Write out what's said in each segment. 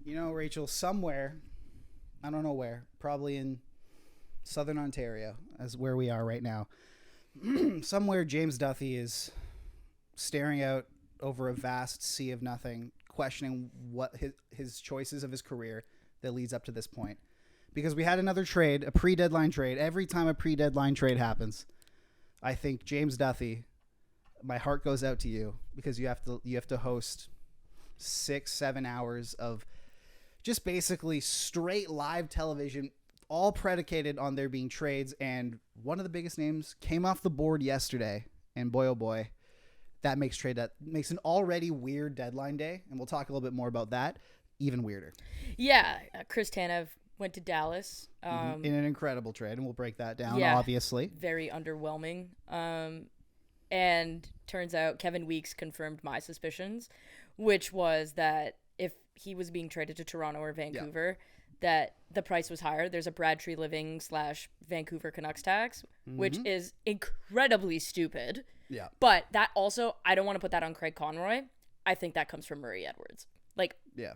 You know, Rachel, somewhere, I don't know where, probably in southern Ontario, as where we are right now, somewhere James Duthie is staring out over a vast sea of nothing, questioning what his choices of his career that leads up to this point. Because we had another trade, a pre-deadline trade. Every time a pre-deadline trade happens, I think James Duthie, my heart goes out to you because you have to host 6-7 hours of just basically straight live television, all predicated on there being trades. And one of the biggest names came off the board yesterday, and boy oh boy, that makes an already weird deadline day, and we'll talk a little bit more about that, even weirder. Yeah, Chris Tanev went to Dallas. In an incredible trade, and we'll break that down, yeah, obviously. Very underwhelming. And turns out Kevin Weeks confirmed my suspicions, which was that if he was being traded to Toronto or Vancouver, that the price was higher. There's a Brad Tree Living / Vancouver Canucks tax, which is incredibly stupid. Yeah. But that also, I don't want to put that on Craig Conroy. I think that comes from Murray Edwards. Like, yeah.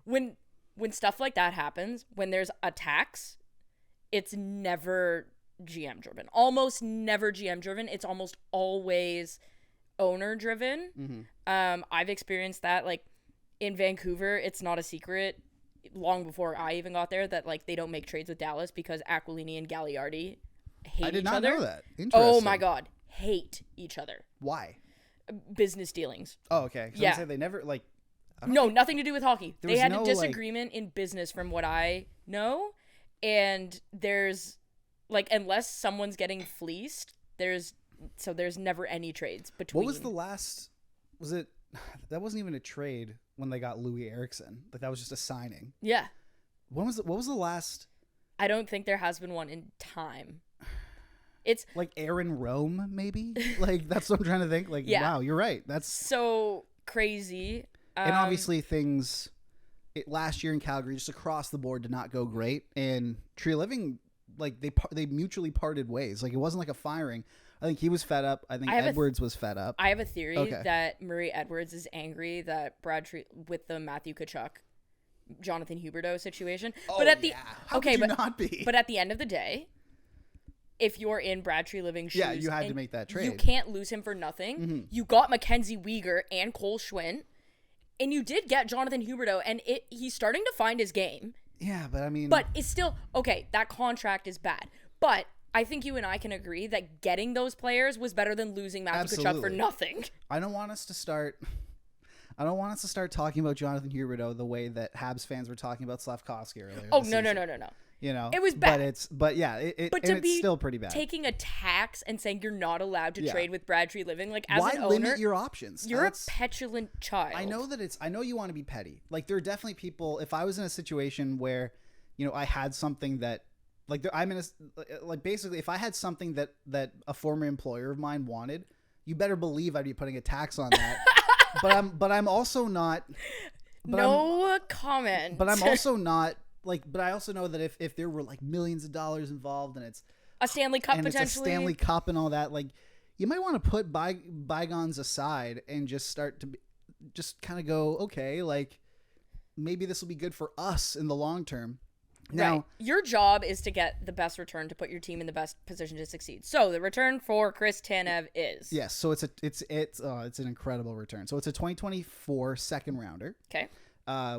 When stuff like that happens, when there's a tax, it's never GM driven. Almost never GM driven. It's almost always owner driven. I've experienced that. Like in Vancouver, it's not a secret. Long before I even got there, that like they don't make trades with Dallas because Aquilini and Gagliardi hate each other. I did not know that. Interesting. Oh my god, hate each other. Why? Business dealings. Oh, okay. Yeah. Say they never like. No, nothing to do with hockey. They had a disagreement like... in business, from what I know, and there's like, unless someone's getting fleeced, there's never any trades between. What was the last? Was it? That wasn't even a trade when they got Louis Eriksson. Like that was just a signing. Yeah. What was the last? I don't think there has been one in time. It's like Aaron Rome, maybe. Like that's what I'm trying to think. Like, yeah. Wow, you're right. That's so crazy. And obviously things last year in Calgary, just across the board, did not go great. And Tree Living, like they mutually parted ways. Like it wasn't like a firing. I think he was fed up. I think Edwards was fed up. I have a theory that Murray Edwards is angry that Brad Tree with the Matthew Tkachuk, Jonathan Huberdeau situation. Oh, but at the how could you not be? But at the end of the day, if you're in Brad Tree Living shoes, you had to make that trade. You can't lose him for nothing. You got Mackenzie Weegar and Cole Schwinn. And you did get Jonathan Huberdeau, and he's starting to find his game. Yeah, but I mean... But it's still... Okay, that contract is bad. But I think you and I can agree that getting those players was better than losing Matthew Tkachuk for nothing. I don't want us to start talking about Jonathan Huberdeau the way that Habs fans were talking about Slavkovsky earlier. Oh, no. You know, it was bad. It's still pretty bad. Taking a tax and saying you're not allowed to trade with Brad Tree Living, like as why an owner, limit your options? You're a petulant child. I know you want to be petty. Like there are definitely people. If I was in a situation where, you know, I had something that, like I'm in a, like basically if I had something that a former employer of mine wanted, you better believe I'd be putting a tax on that. but I'm also not. Comment. But I'm also not. But I also know that if there were like millions of dollars involved and it's a Stanley Cup potentially, it's a Stanley Cup and all that, like you might want to put bygones aside and just start to just kind of go, okay, like maybe this will be good for us in the long term. Now, right. Your job is to get the best return to put your team in the best position to succeed. So the return for Chris Tanev is so it's an incredible return. So it's a 2024 second rounder. Okay.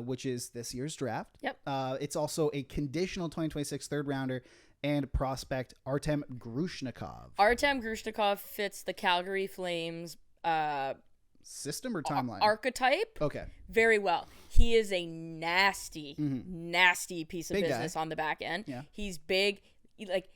Which is this year's draft. Yep. It's also a conditional 2026 third rounder and prospect Artem Grushnikov. Artem Grushnikov fits the Calgary Flames system or timeline? Archetype. Okay. Very well. He is a nasty piece of big business guy on the back end. Yeah. He's big.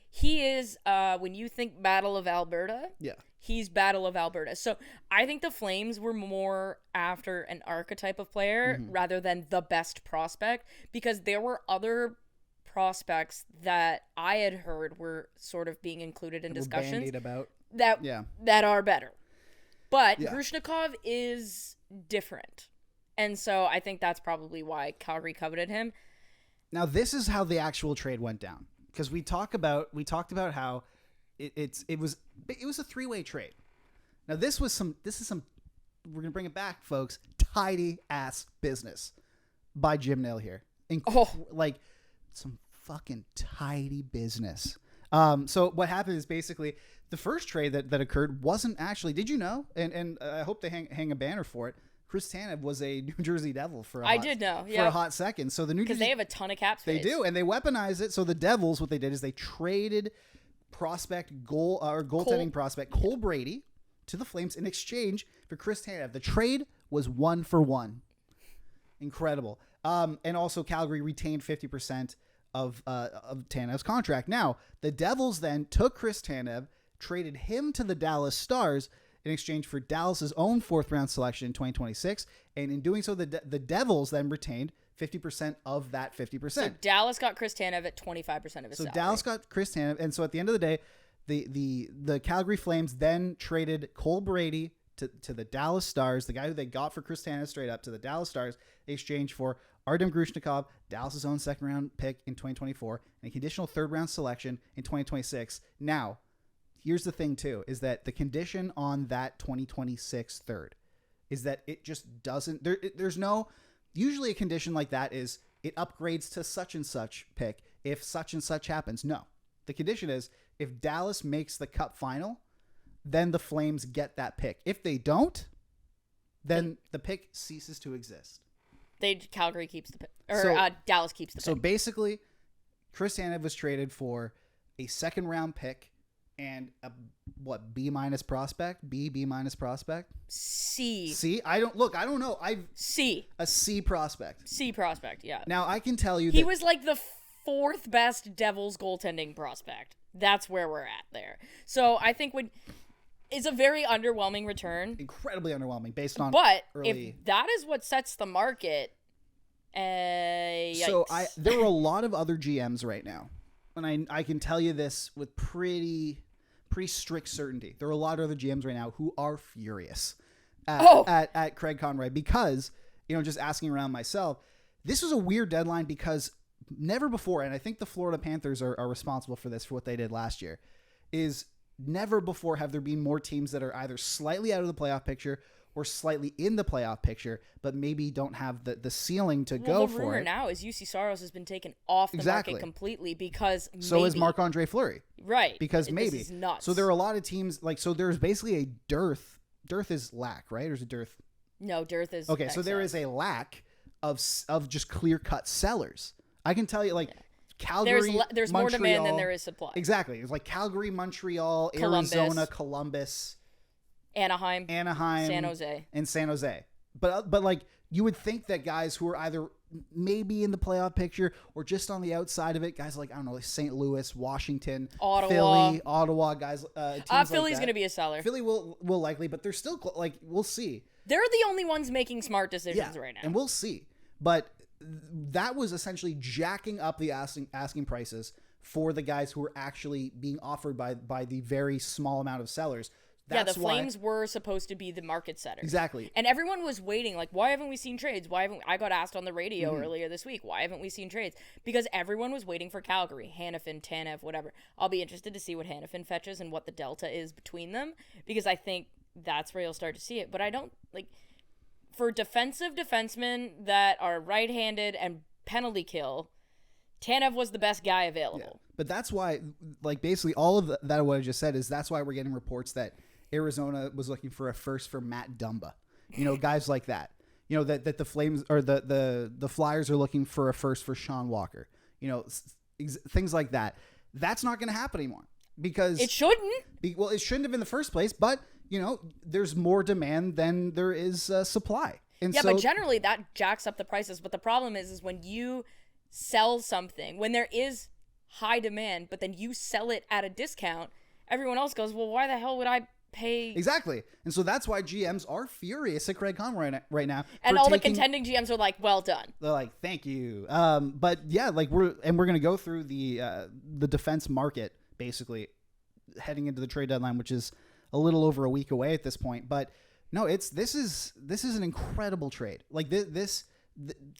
He is when you think Battle of Alberta. Yeah. He's Battle of Alberta. So I think the Flames were more after an archetype of player rather than the best prospect, because there were other prospects that I had heard were sort of being included in discussions about that are better. But Grushnikov is different. And so I think that's probably why Calgary coveted him. Now this is how the actual trade went down, because we talked about how it was a three-way trade. Now this is some we're gonna bring it back, folks. Tidy ass business. by Jim Nill here. Like some fucking tidy business. So what happened is basically the first trade that occurred wasn't actually, did you know? And I hope they hang a banner for it. Chris Tanev was a New Jersey Devil for a hot second. So the New Jersey, because they have a ton of cap space. They do, and they weaponize it. So the Devils, what they did is they traded goaltending prospect Cole Brady to the Flames in exchange for Chris Tanev. The trade was 1-for-1. Incredible. And also Calgary retained 50% of Tanev's contract. Now, the Devils then took Chris Tanev, traded him to the Dallas Stars in exchange for Dallas's own 4th round selection in 2026. And in doing so, the Devils then retained 50% of that 50%. So Dallas got Chris Tanev at 25% of his salary. So Dallas got Chris Tanev. And so at the end of the day, the Calgary Flames then traded Cole Brady to the Dallas Stars, the guy who they got for Chris Tanev straight up, to the Dallas Stars in exchange for Artem Grushnikov, Dallas's own 2nd round pick in 2024, and a conditional 3rd round selection in 2026. Now, here's the thing too, is that the condition on that 2026 third is that it just doesn't, there's no, usually a condition like that is it upgrades to such and such pick if such and such happens. No, the condition is if Dallas makes the Cup final, then the Flames get that pick. If they don't, then the pick ceases to exist. Calgary keeps the pick, or Dallas keeps the pick. So basically, Chris Tanev was traded for a 2nd round pick and a B- prospect, B- prospect, C. I don't know. A C prospect. C prospect. Yeah. Now I can tell you he was like the 4th best Devils goaltending prospect. That's where we're at there. So I think it's a very underwhelming return. Incredibly underwhelming based on if that is what sets the market, yikes. So there are a lot of other GMs right now, and I can tell you this with pretty strict certainty. There are a lot of other GMs right now who are furious at Craig Conroy because, just asking around myself, this was a weird deadline because never before, and I think the Florida Panthers are responsible for this, for what they did last year, is never before have there been more teams that are either slightly out of the playoff picture or slightly in the playoff picture, but maybe don't have the ceiling to go for it. The rumor now is UC Saros has been taken off the market completely because so is Marc-Andre Fleury. Right. Because maybe. This is nuts. So there are a lot of teams, so there's basically a dearth. Dearth is lack, right? Or is it dearth? No, dearth is okay, so there is a lack of just clear-cut sellers. I can tell you, Calgary, there's Montreal, more demand than there is supply. Exactly. It's like Calgary, Montreal, Arizona, Columbus, Anaheim, San Jose. But you would think that guys who are either maybe in the playoff picture or just on the outside of it, guys like, I don't know, like St. Louis, Washington, Philly, Ottawa, guys. Philly's going to be a seller. Philly will likely, but they're still we'll see. They're the only ones making smart decisions right now. And we'll see. But that was essentially jacking up the asking prices for the guys who were actually being offered by the very small amount of sellers. The Flames were supposed to be the market setters. Exactly. And everyone was waiting, why haven't we seen trades? I got asked on the radio earlier this week, why haven't we seen trades? Because everyone was waiting for Calgary, Hanifin, Tanev, whatever. I'll be interested to see what Hanifin fetches and what the delta is between them, because I think that's where you'll start to see it. But I don't, for defensive defensemen that are right-handed and penalty kill, Tanev was the best guy available. Yeah. But that's why, basically all of that what I just said is that's why we're getting reports that Arizona was looking for a first for Matt Dumba. Guys like that. That the Flames or the Flyers are looking for a first for Sean Walker. Things like that. That's not going to happen anymore because it shouldn't. It shouldn't have in the first place, but there's more demand than there is supply. And but generally that jacks up the prices. But the problem is when you sell something, when there is high demand, but then you sell it at a discount, everyone else goes, well, why the hell would I pay? Exactly. And so that's why GMs are furious at Craig Conroy right now. And all the contending GMs are like, well done. They're like, thank you. But yeah, we're going to go through the defense market basically heading into the trade deadline, which is a little over a week away at this point. But no, this is an incredible trade.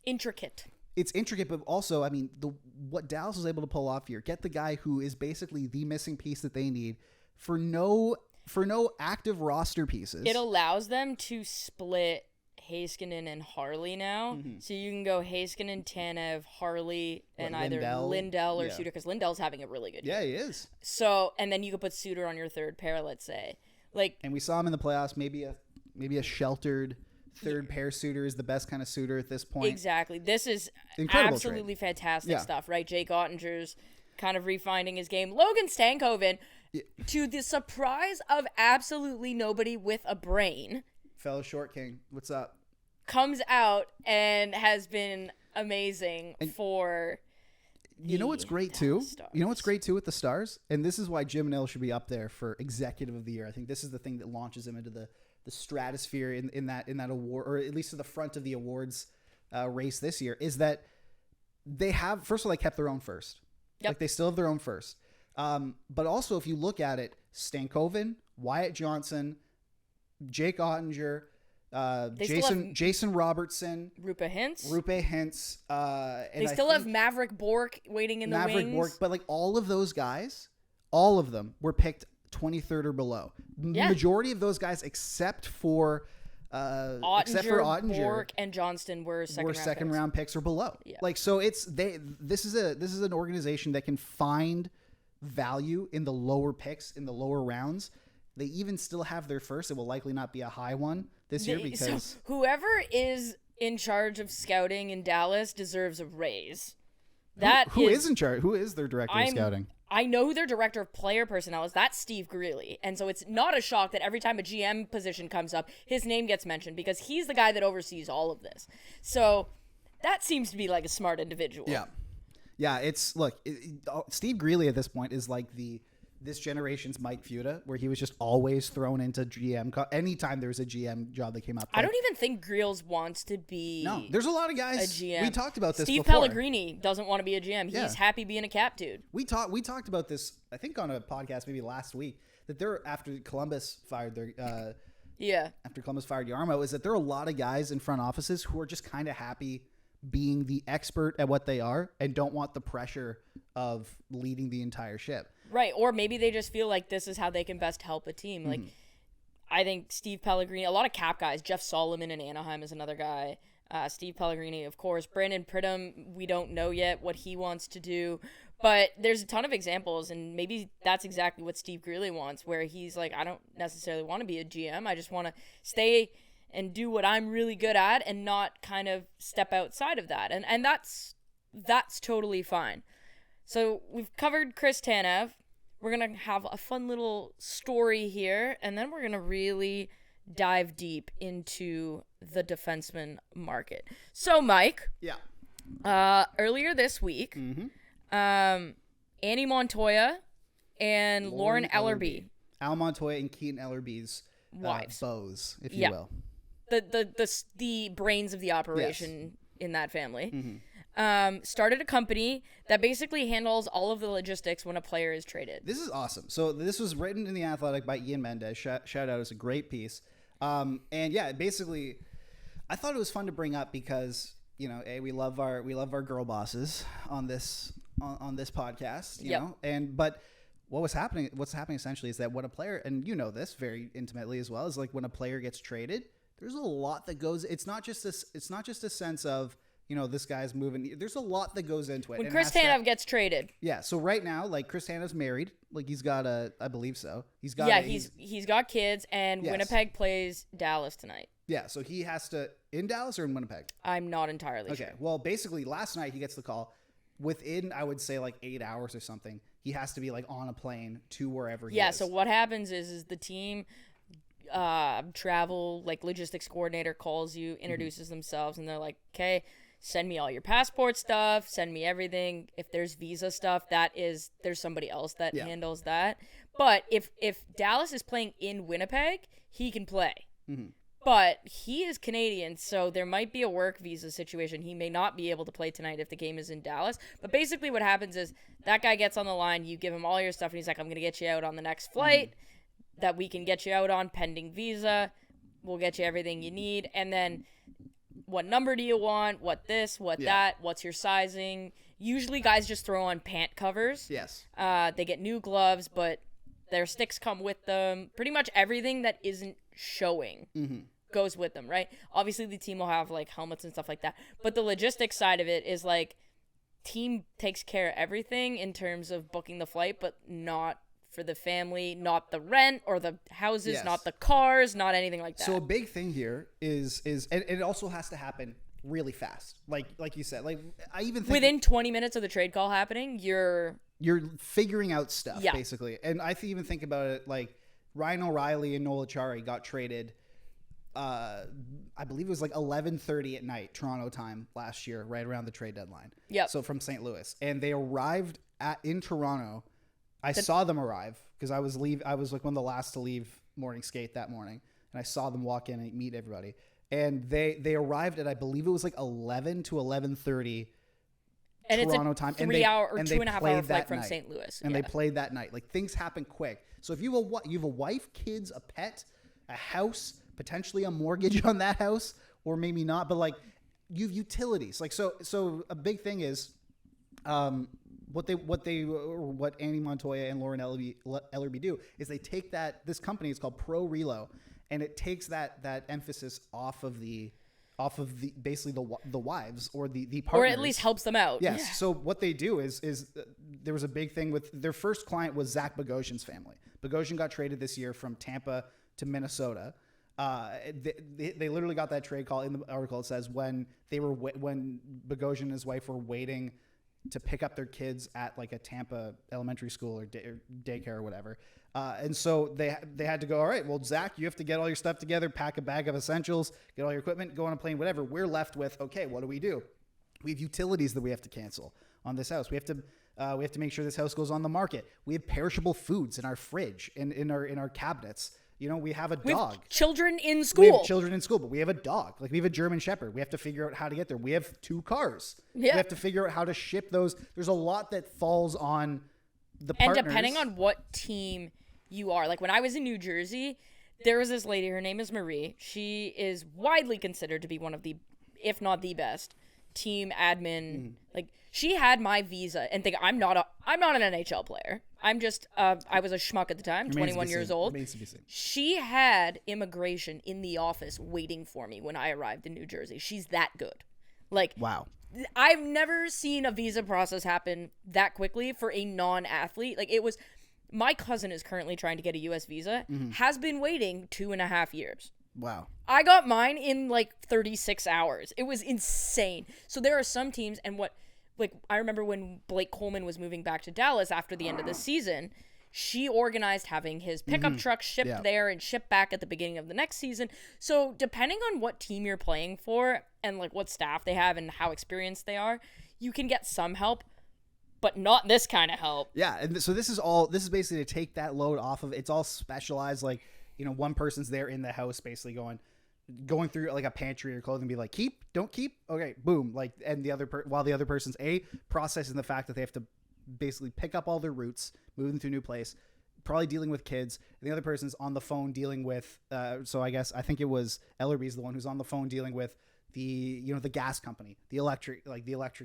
Intricate. It's intricate, but also, I mean, what Dallas was able to pull off here, get the guy who is basically the missing piece that they need for no active roster pieces. It allows them to split Heiskanen and Harley now. Mm-hmm. So you can go Heiskanen, Tanev, Harley, and either Lindell? or Suter, because Lindell's having a really good year. Yeah, he is. So, and then you could put Suter on your third pair, let's say. Like, and we saw him in the playoffs. Maybe a sheltered third pair Suter is the best kind of Suter at this point. Exactly. This is Incredible absolutely trade. fantastic stuff, right? Jake Ottinger's kind of refining his game. Logan Stankoven, to the surprise of absolutely nobody with a brain, fellow Short King, what's up? Comes out and has been amazing for. You know what's great too? You know what's great too with the Stars? And this is why Jim Nill should be up there for Executive of the Year. I think this is the thing that launches him into the stratosphere in that award, or at least to the front of the awards race this year, is that they have, first of all, they kept their own first. Yep. Like, they still have their own first. But also, if you look at it, Stankoven, Wyatt Johnson, Jake Ottinger, Jason Robertson, Rupe Hintz. And they still have Maverick Bourque waiting in the wings. But like all of those guys, all of them were picked 23rd or below. Yeah. Majority of those guys, except for Ottinger, Bourque, and Johnston were second round picks or below. Yeah. Like, so this is an organization that can find value in the lower picks, in the lower rounds. They even still have their first. It will likely not be a high one this year, because so whoever is in charge of scouting in Dallas deserves a raise. Who is in charge? Who is their director of scouting? I know who their director of player personnel is. That's Steve Greeley. And so it's not a shock that every time a GM position comes up, his name gets mentioned, because he's the guy that oversees all of this. So that seems to be like a smart individual. Yeah. Yeah, Steve Greeley at this point is like this generation's Mike Futa, where he was just always thrown into GM. Anytime there was a GM job that came up. I don't even think Greels wants to be. No, there's a lot of guys. A GM. We talked about this Steve before. Pellegrini doesn't want to be a GM. He's happy being a cap dude. We talked about this, I think, on a podcast maybe last week, that after Columbus fired after Columbus fired Yarmo, is that there are a lot of guys in front offices who are just kind of happy being the expert at what they are and don't want the pressure of leading the entire ship. Right, or maybe they just feel like this is how they can best help a team. Like, I think Steve Pellegrini, a lot of cap guys, Jeff Solomon in Anaheim is another guy. Steve Pellegrini, of course. Brandon Pridham, we don't know yet what he wants to do. But there's a ton of examples, and maybe that's exactly what Steve Greeley wants, where he's like, I don't necessarily want to be a GM. I just want to stay and do what I'm really good at and not kind of step outside of that. And that's totally fine. So we've covered Chris Tanev. We're going to have a fun little story here, and then we're going to really dive deep into the defenseman market. So, Mike. Yeah. Earlier this week, Annie Montoya and Lauren Ellerby. Al Montoya and Keaton Ellerby's wives. Bows, if you will. The brains of the operation in that family. Started a company that basically handles all of the logistics when a player is traded. This is awesome. So this was written in The Athletic by Ian Mendez. Shout out, it's a great piece. And yeah, basically, I thought it was fun to bring up because, you know, we love our girl bosses on this podcast, you know, but what's happening essentially is that when a player, and you know this very intimately as well, is like when a player gets traded, there's a lot that goes. It's not just a sense of, you know, this guy's moving. There's a lot that goes into it. When Chris Tanev gets traded. Yeah. So right now, like, Chris Tanev's married. Like, he's got I believe so. He's got. Yeah, he's got kids, and Winnipeg plays Dallas tonight. Yeah. So he has to, in Dallas or in Winnipeg? I'm not entirely sure. Okay. Well, basically, last night he gets the call. Within, I would say, like 8 hours or something, he has to be like on a plane to wherever he is. Yeah. So what happens is the team travel, like, logistics coordinator calls you, introduces themselves, and they're like, okay, send me all your passport stuff, send me everything. If there's visa stuff, there's somebody else that handles that. But if Dallas is playing in Winnipeg, he can play. But he is Canadian, so there might be a work visa situation. He may not be able to play tonight if the game is in Dallas. But basically what happens is that guy gets on the line, you give him all your stuff, and he's like, I'm going to get you out on the next flight that we can get you out on pending visa. We'll get you everything you need. And then what number do you want? What this? What that? What's your sizing? Usually guys just throw on pant covers. Yes. They get new gloves, but their sticks come with them. Pretty much everything that isn't showing goes with them, right? Obviously, the team will have like helmets and stuff like that, but the logistics side of it is like team takes care of everything in terms of booking the flight, but not for the family, not the rent or the houses, Yes. not the cars, not anything like that. So a big thing here is and it also has to happen really fast. Like you said, like I even think within 20 minutes of the trade call happening, you're figuring out stuff Yeah. basically. And I even think about it like Ryan O'Reilly and Noel Acciari got traded. I believe it was like 11:30 at night Toronto time last year, right around the trade deadline. Yep. So from St. Louis, and they arrived in Toronto. I saw them arrive because I was like one of the last to leave morning skate that morning, and I saw them walk in and meet everybody. And they arrived at, I believe it was like 11 to 11:30 and Toronto it's a time. 3 hour or and 2.5 hour played flight that from night. St. Louis. And Yeah. they played that night. Like things happen quick. So if you have a wife, kids, a pet, a house, potentially a mortgage on that house, or maybe not, but like you have utilities. Like so a big thing is what Andy Montoya and Lauren Ellerby do is they take this company is called Pro Relo, and it takes that emphasis off of the basically the wives or the partners, or at least helps them out. Yes. Yeah. So what they do is there was a big thing with their first client was Zach Bogosian's family. Bogosian got traded this year from Tampa to Minnesota. They literally got that trade call. In the article, it says when Bogosian and his wife were waiting to pick up their kids at like a Tampa elementary school or daycare or whatever. And so they had to go, all right, well, Zach, you have to get all your stuff together, pack a bag of essentials, get all your equipment, go on a plane, whatever. We're left with, okay, what do? We have utilities that we have to cancel on this house. We have to make sure this house goes on the market. We have perishable foods in our fridge and in our cabinets. You know, we have a dog. We have children in We school. have children in school, but we have a dog. Like we have a German Shepherd. We have to figure out how to get there. We have 2 cars. Yeah. We have to figure out how to ship those. There's a lot that falls on the And partners. depending on what team you are, like when I was in New Jersey, there was this lady, her name is Marie. She is widely considered to be one of the, if not the best, team admin. Like she had my visa and think I'm not an NHL player. I'm just I was a schmuck at the time, 21 years old. Remains to be seen. She had immigration in the office waiting for me when I arrived in New Jersey. She's that good. Like Wow. I've never seen a visa process happen that quickly for a non-athlete. Like it was, my cousin is currently trying to get a U.S. visa, has been waiting 2.5 years. Wow. I got mine in like 36 hours. It was insane. So there are some teams, and I remember when Blake Coleman was moving back to Dallas after the end of the season, she organized having his pickup truck shipped there and shipped back at the beginning of the next season. So depending on what team you're playing for and like what staff they have and how experienced they are, you can get some help, but not this kind of help. Yeah, and so this is basically to take that load off of. It's all specialized. Like, you know, one person's there in the house basically going through like a pantry or clothing, be like, keep, don't keep, okay, boom, like, and the other while the other person's processing the fact that they have to basically pick up all their roots, move them to a new place, probably dealing with kids, and the other person's on the phone dealing with so I think it was Ellerby's the one who's on the phone dealing with the gas company, the electric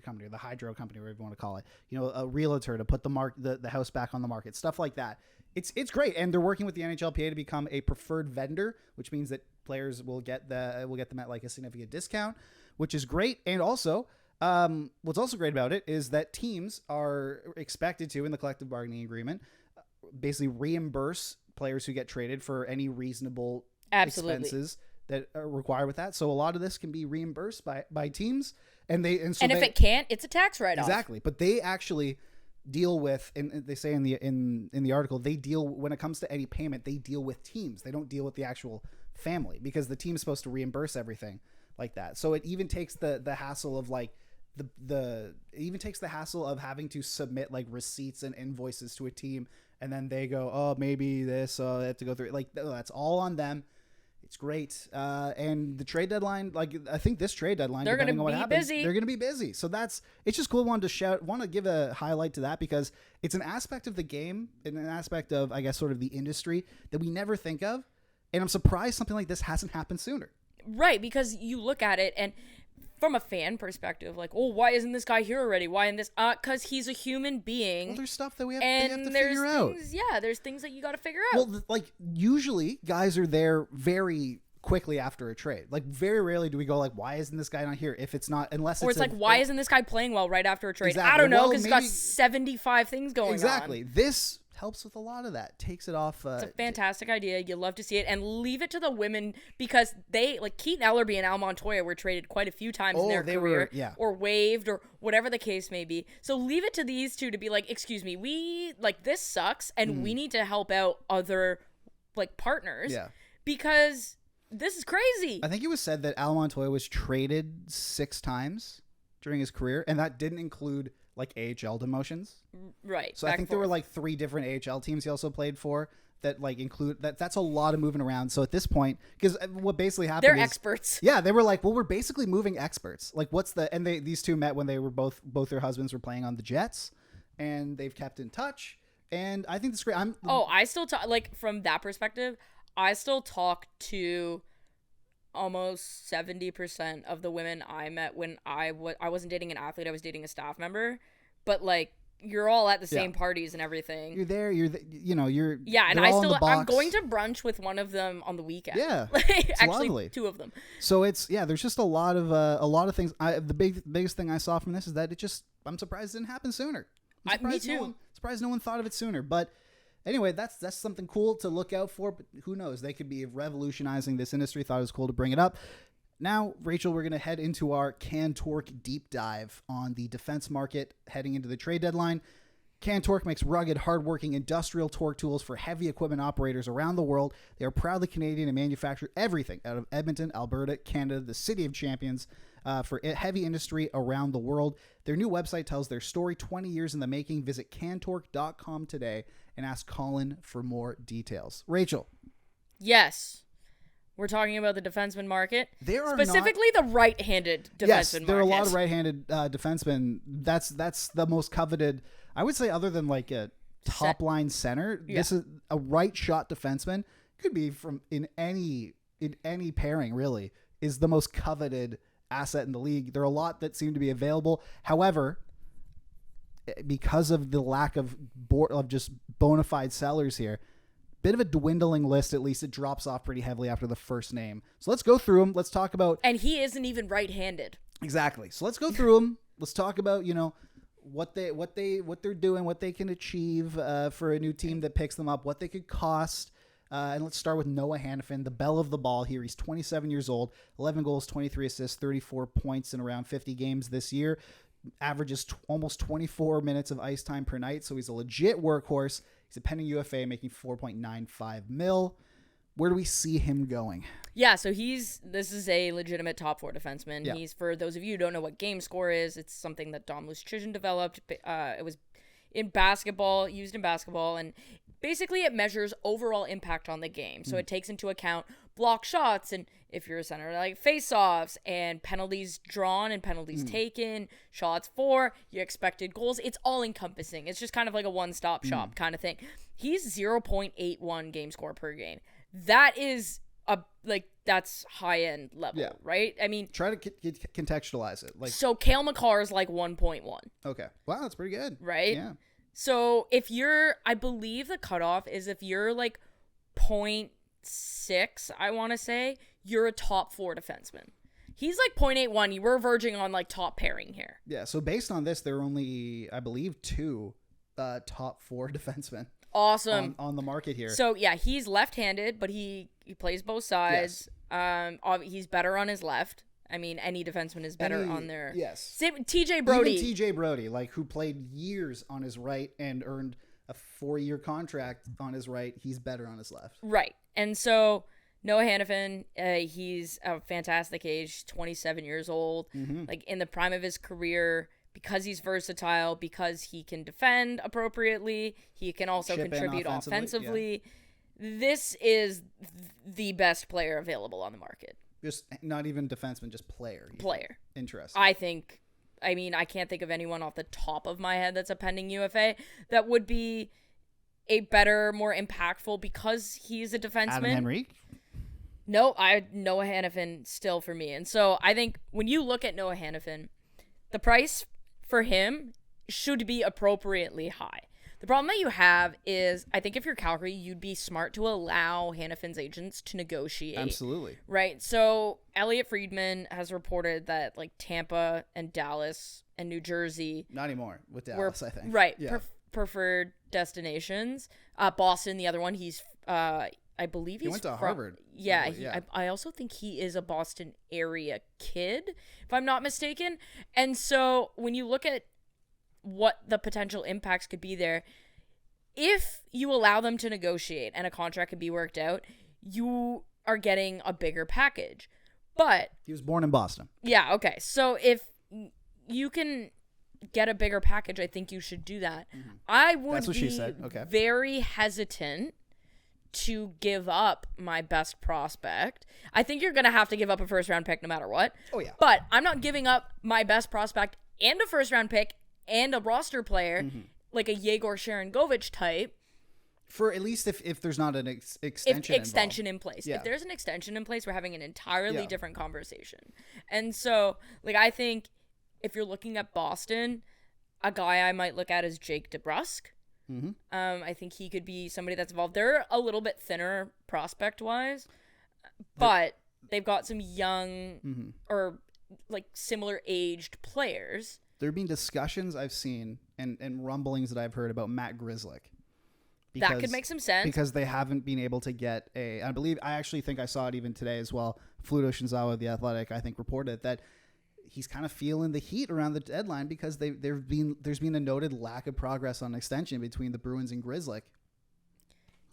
company, or the hydro company, whatever you want to call it, a realtor to put the house back on the market, stuff like that. It's great, and they're working with the NHLPA to become a preferred vendor, which means that players will get them at like a significant discount, which is great. And also, what's also great about it is that teams are expected to, in the collective bargaining agreement, basically reimburse players who get traded for any reasonable expenses that are required with that. So a lot of this can be reimbursed by teams, and if it can't, it's a tax write-off. Exactly, but they actually deal with, and they say in the article, they deal, when it comes to any payment, they deal with teams. They don't deal with the actual family, because the team's supposed to reimburse everything like that. So it even takes the hassle of like it even takes the hassle of having to submit like receipts and invoices to a team, and then they go, oh, maybe this, they have to go through it. Like, that's all on them. It's great. And the trade deadline, like, I think this trade deadline, they're going to be busy. They're going to be busy. So it's just cool. Want to give a highlight to that, because it's an aspect of the game and an aspect of, I guess, sort of the industry that we never think of. And I'm surprised something like this hasn't happened sooner. Right. Because you look at it, and from a fan perspective, like, oh, why isn't this guy here already? Why in this? Because he's a human being. Well, there's stuff that they have to figure out. Yeah, there's things that you got to figure out. Well, like, usually guys are there very quickly after a trade. Like very rarely do we go like, why isn't this guy not here? If it's not, unless or it's like, why isn't this guy playing well right after a trade? Exactly. I don't know, Well, because he's got 75 things going on. Exactly. This helps with a lot of that. Takes it off. It's a fantastic idea. You love to see it, and leave it to the women, because they, like Keaton Ellerby and Al Montoya, were traded quite a few times in their career, or waived, or whatever the case may be. So leave it to these two to be like, excuse me, we like this sucks, and we need to help out other like partners, because this is crazy. I think it was said that Al Montoya was traded 6 times during his career, and that didn't include like AHL demotions. Right. So I think there were like 3 different AHL teams he also played for that like include that. That's a lot of moving around. So at this point, because what basically happened they're is, experts. Yeah, they were like, well, we're basically moving experts. Like what's the, and these two met when they were both their husbands were playing on the Jets, and they've kept in touch. And I think this is great. I still talk, like from that perspective, I still talk to almost 70% of the women I met when I wasn't dating an athlete, I was dating a staff member, but like you're all at the same parties and everything. You're there, you're and I'm going to brunch with one of them on the weekend. Yeah. Like, actually lovely. 2 of them. So there's just a lot of things. The biggest thing I saw from this is that I'm surprised it didn't happen sooner. Me too. Surprised no one thought of it sooner. But anyway, that's something cool to look out for. But who knows? They could be revolutionizing this industry. Thought it was cool to bring it up. Now, Rachel, we're going to head into our Cantork deep dive on the defense market heading into the trade deadline. Cantork makes rugged, hardworking industrial torque tools for heavy equipment operators around the world. They are proudly Canadian and manufacture everything out of Edmonton, Alberta, Canada, the city of champions for heavy industry around the world. Their new website tells their story, 20 years in the making. Visit cantork.com today and ask Colin for more details. Rachel. Yes. We're talking about the defenseman market. There are specifically the right-handed defenseman market. Yes, there are a lot of right-handed defensemen. That's the most coveted. I would say, other than like a top-line center, this is a right-shot defenseman. Could be from in any pairing, really, is the most coveted asset in the league. There are a lot that seem to be available. However, because of the lack of just bona fide sellers here, bit of a dwindling list. At least it drops off pretty heavily after the first name. So let's go through them. Let's talk about. And he isn't even right-handed. Exactly. So let's go through them. Let's talk about what they're doing, what they can achieve for a new team that picks them up, what they could cost. And let's start with Noah Hanifin, the belle of the ball here. He's 27 years old, 11 goals, 23 assists, 34 points in around 50 games this year. Averages almost 24 minutes of ice time per night, so he's a legit workhorse. He's a pending UFA, making $4.95 million. Where do we see him going? Yeah, so this is a legitimate top 4 defenseman. Yeah. He's, for those of you who don't know what game score is, it's something that Dom Lucian developed. It was used in basketball, and basically it measures overall impact on the game. So it takes into account block shots, and if you're a center, like face-offs, and penalties drawn and penalties taken, shots for, your expected goals. It's all encompassing. It's just kind of like a one-stop shop kind of thing. He's 0.81 game score per game. That is that's high-end level, right? I mean, try to contextualize it. So Cale Makar is like 1.1. Okay. Wow, that's pretty good. Right? Yeah. So if I believe the cutoff is if you're like 0.6, I want to say, you're a top 4 defenseman. He's like 0.81. You were verging on like top pairing here. Yeah. So based on this, there are only, I believe, 2 top 4 defensemen. Awesome. On the market here. So yeah, he's left-handed, but he plays both sides. Yes. He's better on his left. I mean, any defenseman is better on their. Yes. TJ Brody. Even TJ Brody, who played years on his right and earned a 4-year contract on his right, he's better on his left. Right. And so Noah Hanifin, he's a fantastic age, 27 years old, in the prime of his career. Because he's versatile, because he can defend appropriately, he can also contribute offensively. Yeah. This is the best player available on the market. Just not even defenseman, just player. Player. Interesting. I can't think of anyone off the top of my head that's a pending UFA that would be a better, more impactful because he's a defenseman. Adam Henrique? No, Noah Hanifin still for me. And so I think when you look at Noah Hanifin, the price for him should be appropriately high. The problem that you have is, I think if you're Calgary, you'd be smart to allow Hannafin's agents to negotiate. Absolutely. Right. So Elliot Friedman has reported that like Tampa and Dallas and New Jersey, not anymore with Dallas, I think. Right. Yeah. Preferred destinations. Boston, the other one, he's I believe he went to Harvard. Yeah, Yeah. I also think he is a Boston area kid, if I'm not mistaken. And so when you look at what the potential impacts could be there, if you allow them to negotiate and a contract can be worked out, you are getting a bigger package. But he was born in Boston. Yeah, okay. So if you can get a bigger package, I think you should do that. I would That's what be she said. Okay. very hesitant to give up my best prospect. I think you're going to have to give up a first round pick no matter what. Oh, yeah. But I'm not giving up my best prospect and a first round pick and a roster player like a Yegor Sharangovich type. For at least if there's not an extension in place. Yeah. If there's an extension in place, we're having an entirely different conversation. And so, like, I think if you're looking at Boston, a guy I might look at is Jake DeBrusk. I think he could be somebody that's involved. They're a little bit thinner prospect-wise, but they've got some young or, like, similar-aged players. There have been discussions I've seen and rumblings that I've heard about Matt Grzelcyk. That could make some sense. Because they haven't been able to get I actually think I saw it even today as well. Fluto Shinzawa, The Athletic, I think reported that he's kind of feeling the heat around the deadline because there's been a noted lack of progress on extension between the Bruins and Grzelcyk.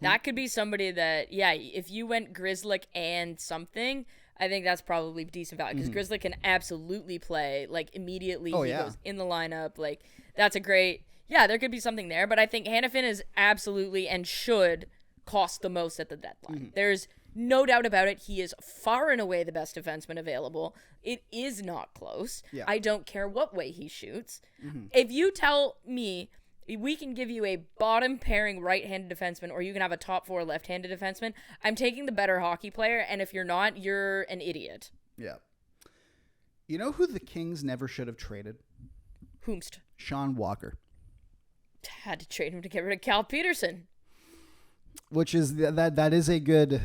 That could be somebody that, if you went Grzelcyk and something, I think that's probably decent value because Grzelcyk can absolutely play, like, immediately. He goes in the lineup. Like, that's a great, there could be something there. But I think Hannafin is absolutely and should cost the most at the deadline. There's no doubt about it. He is far and away the best defenseman available. It is not close. Yeah. I don't care what way he shoots. If you tell me we can give you a bottom pairing right-handed defenseman or you can have a top four left-handed defenseman, I'm taking the better hockey player. And if you're not, you're an idiot. Yeah. You know who the Kings never should have traded? Whomst? Sean Walker. Had to trade him to get rid of Cal Peterson. Which is that is a good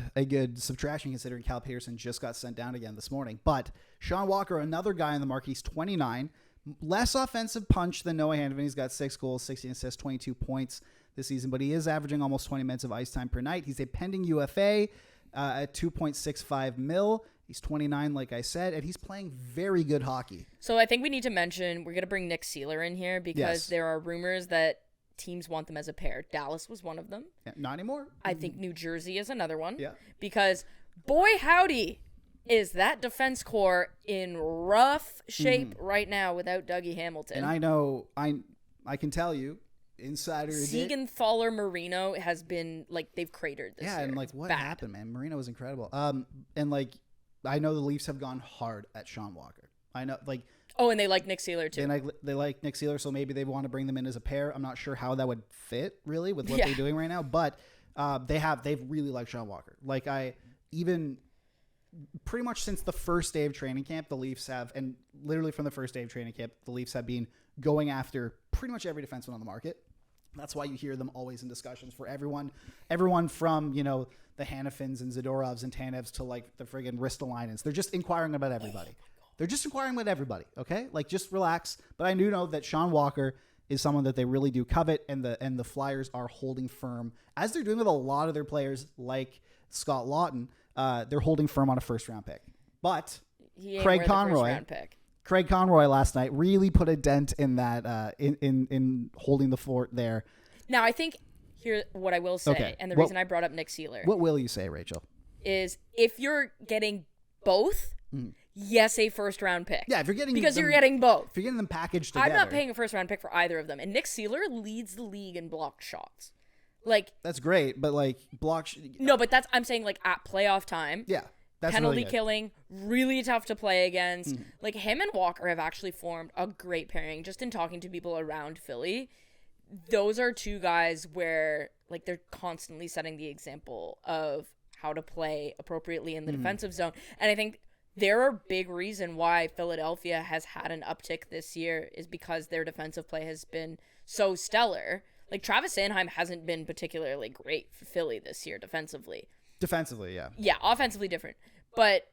subtraction considering Cal Peterson just got sent down again this morning. But Sean Walker, another guy in the market, he's 29, less offensive punch than Noah Hanifin. He's got 6 goals, 16 assists, 22 points this season, but he is averaging almost 20 minutes of ice time per night. He's a pending UFA at $2.65 million. He's 29, like I said, and he's playing very good hockey. So I think we need to mention, we're going to bring Nick Seeler in here because there are rumors that teams want them as a pair. Dallas was one of them. Yeah, not anymore. I think New Jersey is another one. Yeah. Because, boy howdy, is that defense core in rough shape right now without Dougie Hamilton. And I know, I can tell you, insider Segan Thaler Marino has been, like, they've cratered this year. And, like, what happened, man? Marino was incredible. And, like, I know the Leafs have gone hard at Sean Walker. I know, like... Oh, and they like Nick Seeler, too. They like Nick Seeler, so maybe they want to bring them in as a pair. I'm not sure how that would fit, really, with what they're doing right now. But they've really liked Sean Walker. Like, pretty much since the first day of training camp, the Leafs have, and literally from the first day of training camp, the Leafs have been going after pretty much every defenseman on the market. That's why you hear them always in discussions for everyone from, the Hannafins and Zadorovs and Tanevs to, like, the friggin' Ristolainens. They're just inquiring about everybody. They're just inquiring about everybody, okay? Like, just relax. But I do know that Sean Walker is someone that they really do covet, and the Flyers are holding firm, as they're doing with a lot of their players, like Scott Lawton. They're holding firm on a first-round pick. But Craig Conroy last night really put a dent in that in holding the fort there. Now, I think what I will say, and the reason I brought up Nick Seeler. What will you say, Rachel? Is if you're getting both, yes, a first-round pick. Yeah, if you're getting you're getting both. If you're getting them packaged together. I'm not paying a first-round pick for either of them. And Nick Seeler leads the league in blocked shots. Like, that's great, but like no, but I'm saying like at playoff time. Yeah. That's penalty really killing, really tough to play against. Like, him and Walker have actually formed a great pairing. Just in talking to people around Philly, those are two guys where, like, they're constantly setting the example of how to play appropriately in the defensive zone. And I think they're a big reason why Philadelphia has had an uptick this year is because their defensive play has been so stellar. Like, Travis Sanheim hasn't been particularly great for Philly this year defensively. Defensively, yeah. Yeah, offensively different. But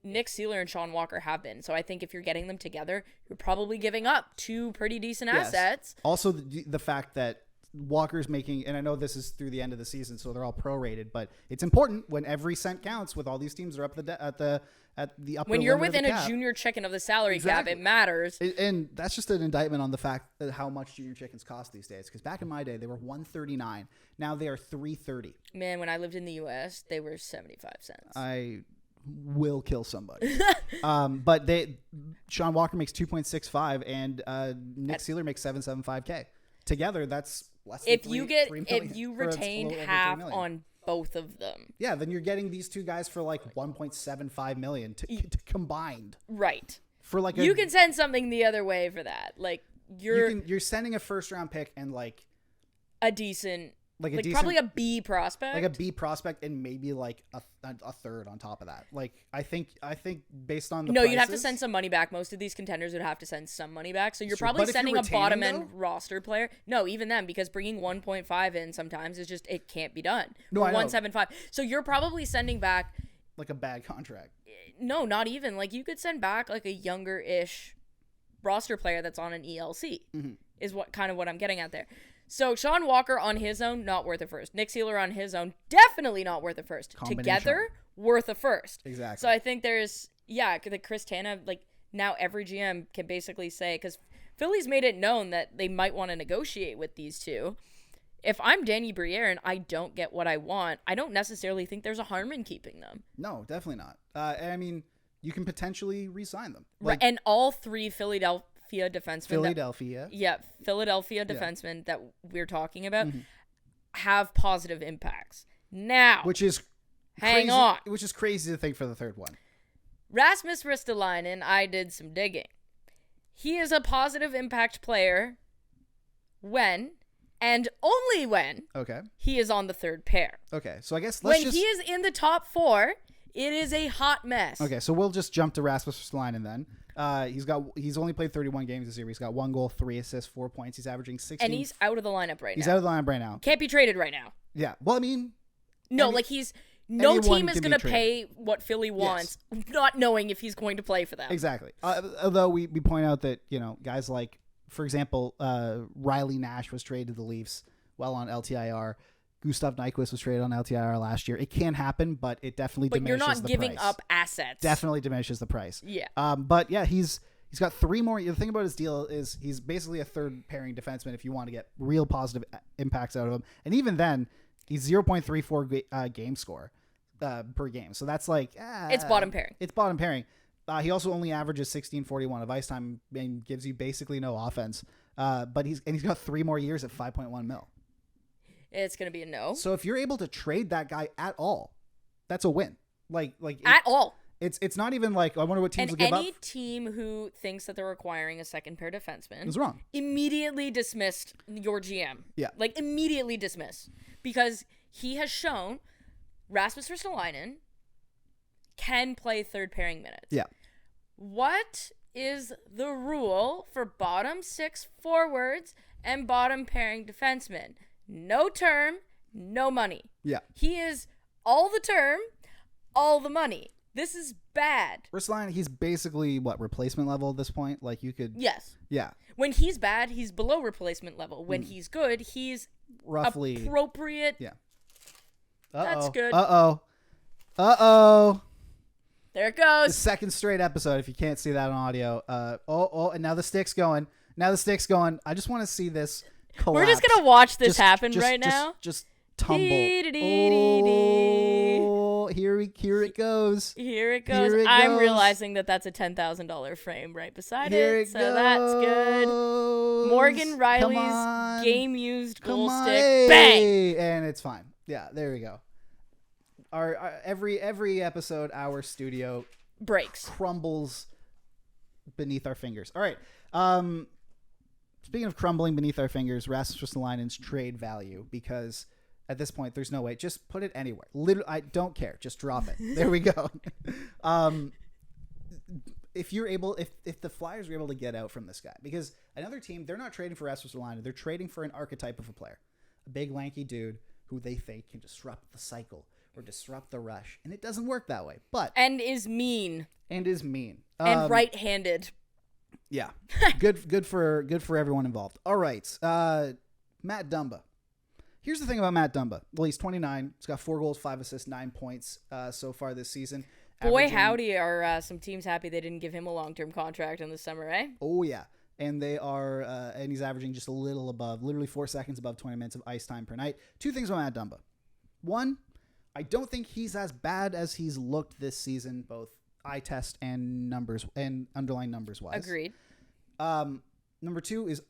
Nick Seeler and Sean Walker have been. So I think if you're getting them together, you're probably giving up 2 pretty decent assets. Also, the fact that Walker's making, and I know this is through the end of the season, so they're all prorated, but it's important when every cent counts. With all these teams are up at the upper when you're limit within of the a cap. junior chicken of the salary Exactly. cap, it matters. And that's just an indictment on the fact that how much junior chickens cost these days. Because back in my day, they were $1.39. Now they are $3.30. Man, when I lived in the U.S., they were 75 cents. I will kill somebody. But Sean Walker makes 2.65, and Nick Seeler makes 7.75K. Together, that's less than if you retain half on both of them. Yeah, then you're getting these two guys for like $1.75 million to combined. Right. For like you can send something the other way for that. Like you're sending a first round pick and like a decent, decent, probably a B prospect, like a B prospect, and maybe like a third on top of that. Like I think based on the prices, you'd have to send some money back. Most of these contenders would have to send some money back. So you're probably But sending you're a bottom end retaining, roster player. No, even then, because bringing 1.5 in sometimes is just it can't be done. No, I know. 1.75. So you're probably sending back like a bad contract. No, not even. Like you could send back like a younger-ish roster player that's on an ELC. Is what I'm getting at there. So Sean Walker on his own, not worth a first. Nick Seeler on his own, definitely not worth a first. Together, worth a first. Exactly. So I think there's, the Chris Tanev, like now every GM can basically say, because Philly's made it known that they might want to negotiate with these two. If I'm Danny Briere and I don't get what I want, I don't necessarily think there's a harm in keeping them. No, definitely not. And I mean, you can potentially re-sign them. Right. And all 3 Philadelphia defensemen. Philadelphia defensemen that we're talking about have positive impacts. Now, which is crazy to think for the third one. Rasmus Ristolainen, I did some digging. He is a positive impact player when, and only when, he is on the third pair. Okay, so I guess when he is in the top 4, it is a hot mess. Okay, so we'll just jump to Rasmus Ristolainen then. He's only played 31 games this year. He's got 1 goal, 3 assists, 4 points. He's averaging 16. And he's out of the lineup right now. He's out of the lineup right now. Can't be traded right now. Yeah. Well, I mean, no team is going to pay what Philly wants, not knowing if he's going to play for them. Exactly. Although we point out that, guys like, for example, Riley Nash was traded to the Leafs while on LTIR. Gustav Nyquist was traded on LTIR last year. It can happen, but it definitely diminishes the price. But you're not giving up assets. Definitely diminishes the price. Yeah. But yeah, he's got 3 more. The thing about his deal is he's basically a third pairing defenseman if you want to get real positive impacts out of him. And even then, he's 0.34 game score per game. So that's like it's bottom pairing. It's bottom pairing. He also only averages 16:41 of ice time and gives you basically no offense. But he's got 3 more years at 5.1 mil. It's going to be a no. So if you're able to trade that guy at all, that's a win. At all. It's not even like I wonder what teams will give up. Any team who thinks that they're acquiring a second pair defenseman is wrong. Immediately dismissed your GM. Yeah. Immediately dismiss. Because he has shown Rasmus Ristolainen can play third pairing minutes. Yeah. What is the rule for bottom 6 forwards and bottom pairing defensemen? No term, no money. Yeah. He is all the term, all the money. This is bad. Ristolainen, he's basically replacement level at this point? Like you could. Yes. Yeah. When he's bad, he's below replacement level. When he's good, he's roughly appropriate. Yeah. That's good. Uh-oh. There it goes. The second straight episode, if you can't see that on audio. And now the stick's going. I just want to see this collapse. We're just going to watch this happen right now. Just tumble. Oh, here it goes. Here it goes. I'm realizing that that's a $10,000 frame right beside it. So that's good. Morgan Riley's game-used goal stick. Bang! And it's fine. Yeah, there we go. Our every episode, our studio breaks, crumbles beneath our fingers. All right. Speaking of crumbling beneath our fingers, Rasmus Ristolainen's trade value, because at this point there's no way. Just put it anywhere. Literally, I don't care. Just drop it. There we go. If the Flyers are able to get out from this guy, because Another team, they're not trading for Rasmus Rolander. They're trading for an archetype of a player. A big, lanky dude who they think can disrupt the cycle or disrupt the rush. And it doesn't work that way. And is mean. And right-handed. Yeah. good for everyone involved. All right. Matt Dumba. Here's the thing about Matt Dumba. Well, he's 29. He's got 4 goals, 5 assists, 9 points so far this season. Boy, howdy, are some teams happy they didn't give him a long-term contract in the summer, eh? Oh, yeah. And they are, and he's averaging just a little above, literally 4 seconds above 20 minutes of ice time per night. 2 things about Matt Dumba. One, I don't think he's as bad as he's looked this season, both eye test and numbers and underlying numbers wise. Agreed. Number 2 is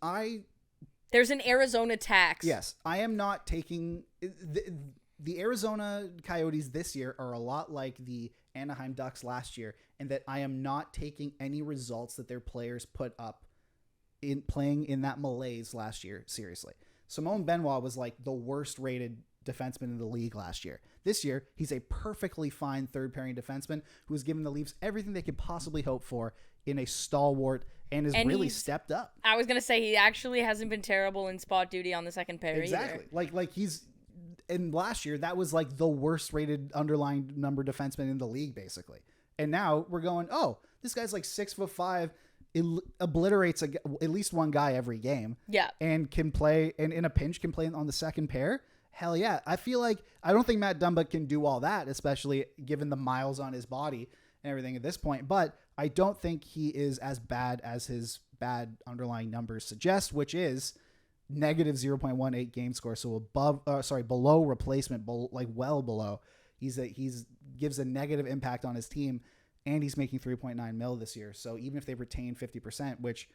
there's an Arizona tax. Yes, I am not taking the Arizona Coyotes this year are a lot like the Anaheim Ducks last year, in that I am not taking any results that their players put up in playing in that malaise last year seriously. Simone Benoit was like the worst rated defenseman in the league last year. This year, he's a perfectly fine third pairing defenseman who has given the Leafs everything they could possibly hope for in a stalwart and has really stepped up. I was going to say he actually hasn't been terrible in spot duty on the second pair exactly. either. Like he's in last year, that was like the worst rated underlying number defenseman in the league basically. And now we're going, oh, this guy's like 6'5", obliterates at least one guy every game. Yeah. And can play, and in a pinch can play on the second pair. Hell yeah. I feel like, I don't think Matt Dumba can do all that, especially given the miles on his body and everything at this point. But I don't think he is as bad as his bad underlying numbers suggest, which is negative 0.18 game score. So below replacement, well below. He's gives a negative impact on his team, and he's making 3.9 mil this year. So even if they retain 50%, which,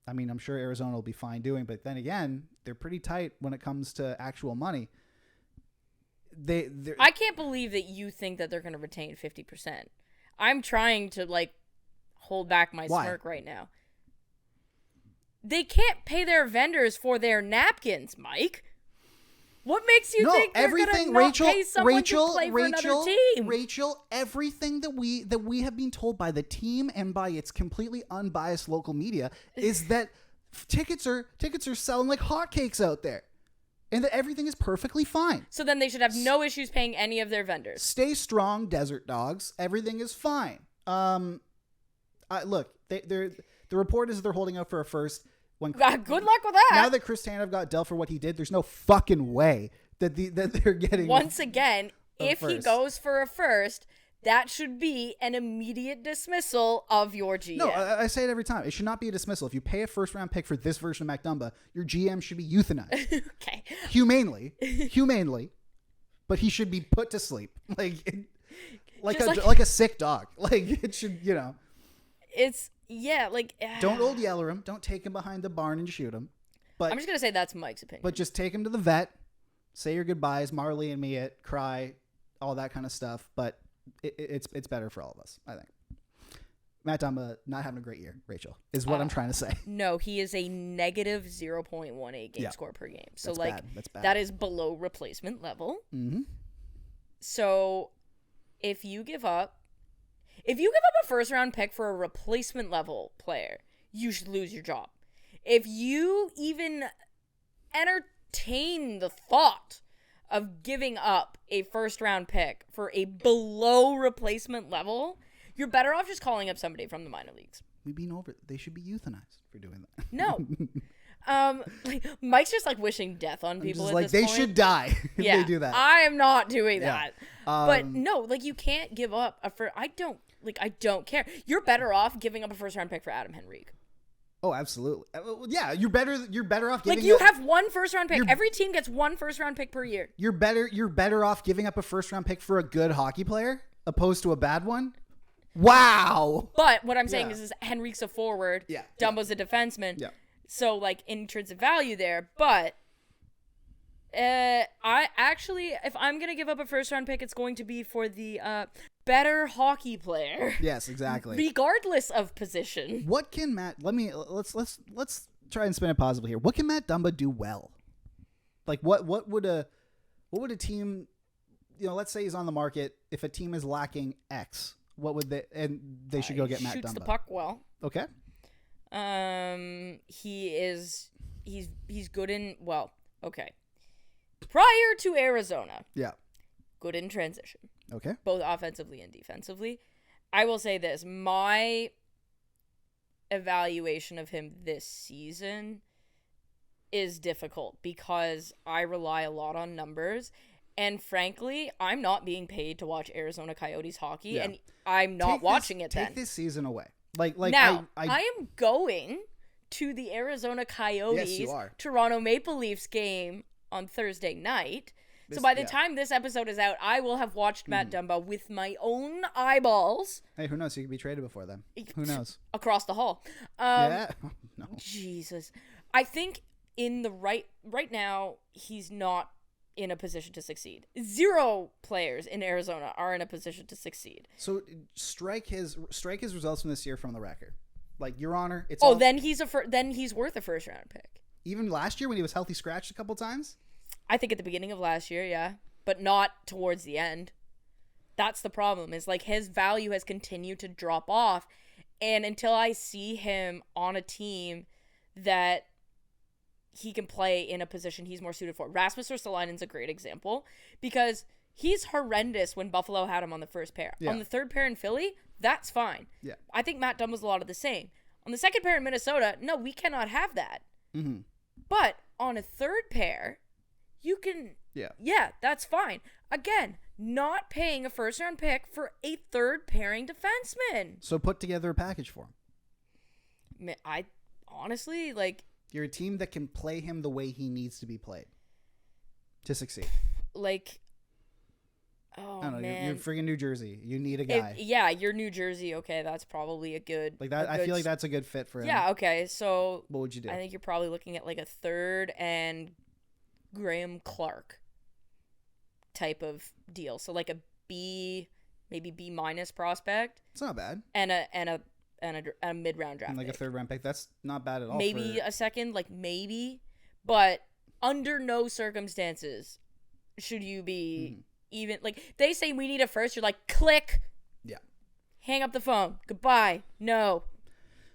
I mean, I'm sure Arizona will be fine doing, but then again, they're pretty tight when it comes to actual money. I can't believe that you think that they're going to retain 50%. I'm trying to hold back my smirk right now. They can't pay their vendors for their napkins, Mike. What makes you think they're going to not pay someone to play for another team? Rachel, everything that we have been told by the team and by its completely unbiased local media is that tickets are selling like hotcakes out there, and that everything is perfectly fine. So then they should have no issues paying any of their vendors. Stay strong, Desert Dogs. Everything is fine. Look, the report is they're holding out for a first. Good luck with that. Now that Chris Tanev got dealt for what he did, there's no fucking way that they're getting. Once again, if he goes for a first, that should be an immediate dismissal of your GM. No, I say it every time. It should not be a dismissal. If you pay a first round pick for this version of Matt Dumba, your GM should be euthanized. Okay. Humanely, but he should be put to sleep, like a sick dog. Like it should, It's. Yeah, don't old yeller him. Don't take him behind the barn and shoot him. But I'm just gonna say that's Mike's opinion. But just take him to the vet, say your goodbyes, Marley and me it, cry, all that kind of stuff. But it's better for all of us, I think. Matt Dumba not having a great year, Rachel, is what I'm trying to say. No, he is a negative 0.18 game score per game. So that's bad. That is below replacement level. Mm-hmm. So if you give up a first-round pick for a replacement-level player, you should lose your job. If you even entertain the thought of giving up a first-round pick for a below-replacement level, you're better off just calling up somebody from the minor leagues. We've been over it. They should be euthanized for doing that. No. Mike's just wishing death on people at this they point. should die if they do that. I am not doing that. But no, you can't give up I don't care. You're better off giving up a first round pick for Adam Henrique. Oh, absolutely. Yeah, you're better off giving you have one first round pick. Every team gets one first round pick per year. You're better off giving up a first round pick for a good hockey player opposed to a bad one. Wow. But what I'm saying is Henrique's a forward. Yeah. Dumbo's a defenseman. Yeah. So intrinsic value there, but I actually, if I'm gonna give up a first round pick, it's going to be for the better hockey player. Yes, exactly. Regardless of position. What can Matt? Let's try and spin it positively here. What can Matt Dumba do well? What would a team? Let's say he's on the market. If a team is lacking X, what would they should go get Matt Dumba? Shoots the puck well. Okay. He's good in, well, okay. Prior to Arizona. Yeah. Good in transition. Okay. Both offensively and defensively. I will say this. My evaluation of him this season is difficult because I rely a lot on numbers. And frankly, I'm not being paid to watch Arizona Coyotes hockey, and I'm not watching it then. Take this season away. Like now, I am going to the Arizona Coyotes Toronto Maple Leafs game on Thursday night. So by the time this episode is out, I will have watched Matt Dumba with my own eyeballs. Hey, who knows? He could be traded before then. Who knows? Across the hall. No. Jesus. I think in the right now, he's not in a position to succeed. 0 players in Arizona are in a position to succeed. So strike his results from this year from the record. Like, Your Honor, it's then he's worth a first round pick. Even last year when he was healthy scratched a couple times? I think at the beginning of last year, yeah, but not towards the end. That's the problem, is like his value has continued to drop off, and until I see him on a team that he can play in a position he's more suited for. Rasmus Ristolainen's a great example because he's horrendous when Buffalo had him on the first pair. Yeah. On the third pair in Philly, that's fine. Yeah. I think Matt Dumba's a lot of the same. On the second pair in Minnesota, no, we cannot have that. Mm-hmm. But on a third pair, you can... Yeah, that's fine. Again, not paying a first-round pick for a third pairing defenseman. So put together a package for him. I honestly, like... You're a team that can play him the way he needs to be played to succeed. Like, oh, I don't know, man. you're freaking New Jersey. You need a guy. You're New Jersey. Okay, that's probably a good... Like that. I feel like that's a good fit for him. Yeah, okay, so... What would you do? I think you're probably looking at like a third and Graham Clark type of deal. So like a B, maybe B- prospect. It's not bad. And a mid-round draft and like pick. A third-round pick. That's not bad at all. Maybe a second, like maybe. But under no circumstances should you be even... Like, they say we need a first. You're like, click. Yeah. Hang up the phone. Goodbye. No.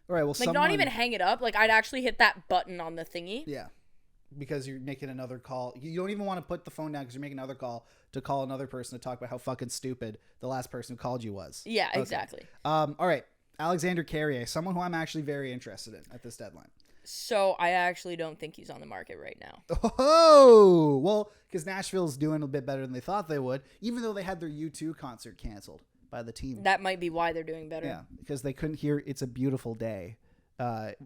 All right, well, like, not even hang it up. Like, I'd actually hit that button on the thingy. Yeah. Because you're making another call. You don't even want to put the phone down because you're making another call to call another person to talk about how fucking stupid the last person who called you was. Yeah, exactly. All right. Alexander Carrier, someone who I'm actually very interested in at this deadline. So I actually don't think he's on the market right now. Oh, well, because Nashville's doing a bit better than they thought they would, even though they had their U2 concert canceled by the team. That might be why they're doing better. Yeah, because they couldn't hear It's a Beautiful Day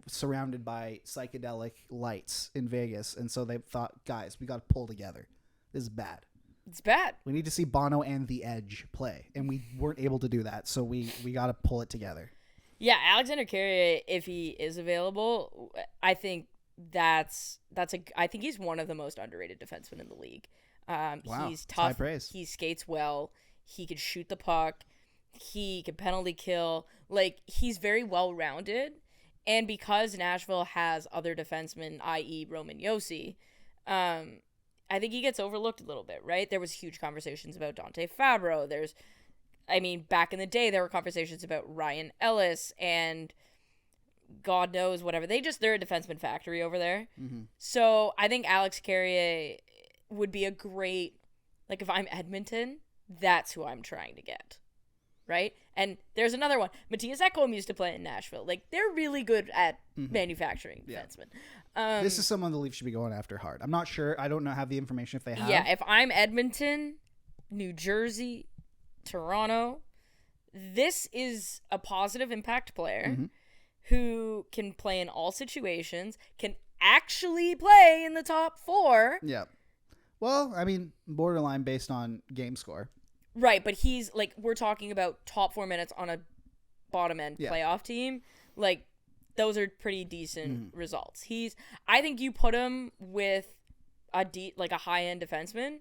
surrounded by psychedelic lights in Vegas. And so they thought, guys, we got to pull together. This is bad. It's bad. We need to see Bono and The Edge play. And we weren't able to do that. So we got to pull it together. Yeah, Alexander Carrier, if he is available, I think I think he's one of the most underrated defensemen in the league. Wow. He's tough. High praise. He skates well. He can shoot the puck. He can penalty kill. Like, he's very well-rounded. And because Nashville has other defensemen, i.e. Roman Josi, I think he gets overlooked a little bit, right? There was huge conversations about Dante Fabro. Back in the day, there were conversations about Ryan Ellis and God knows whatever. They're a defenseman factory over there. Mm-hmm. So I think Alex Carrier would be a great, like, if I'm Edmonton, that's who I'm trying to get, right? And there's another one. Matthias Ekholm used to play in Nashville. Like, they're really good at manufacturing defensemen. This is someone the Leafs should be going after hard. I'm not sure. I don't have the information if they have. Yeah, if I'm Edmonton, New Jersey, Toronto, this is a positive impact player who can play in all situations, can actually play in the top 4. Yeah. Well, borderline based on game score. Right, but he's, like, we're talking about top 4 minutes on a bottom-end playoff team. Like, those are pretty decent results. I think you put him with a high-end defenseman,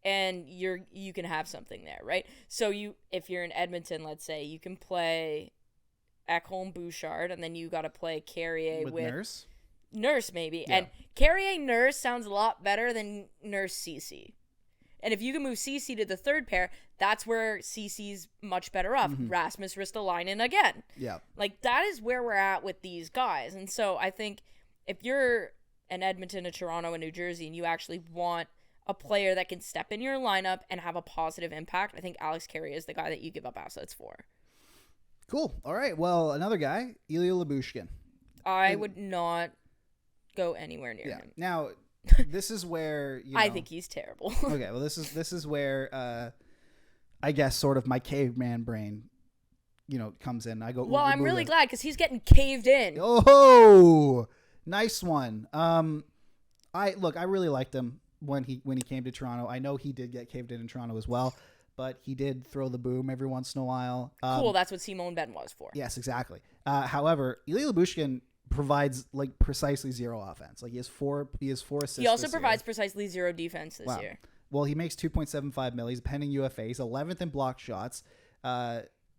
and you can have something there, right? So if you're in Edmonton, let's say, you can play Ekholm Bouchard, and then you got to play Carrier with Nurse maybe. Yeah. And Carrier Nurse sounds a lot better than Nurse Cece. And if you can move CC to the third pair, that's where CC's much better off. Rasmus Ristolainen again. Yeah. Like, that is where we're at with these guys. And so I think if you're an Edmonton, a Toronto, and New Jersey, and you actually want a player that can step in your lineup and have a positive impact, I think Alex Carey is the guy that you give up assets for. Cool. All right. Well, another guy, Ilya Lyubushkin. I would not go anywhere near him. Now, this is where I think he's terrible. Okay. Well, this is where I guess sort of my caveman brain, comes in. I go. Well, I'm really glad because he's getting caved in. Oh, nice one. I really liked him when he came to Toronto. I know he did get caved in Toronto as well, but he did throw the boom every once in a while. Cool. That's what Simone Ben was for. Yes, exactly. However, Ilya Lyubushkin provides like precisely zero offense. Like he has four assists. He also provides precisely zero defense this year. Well, he makes $2.75 million. He's a pending UFA. He's 11th in block shots.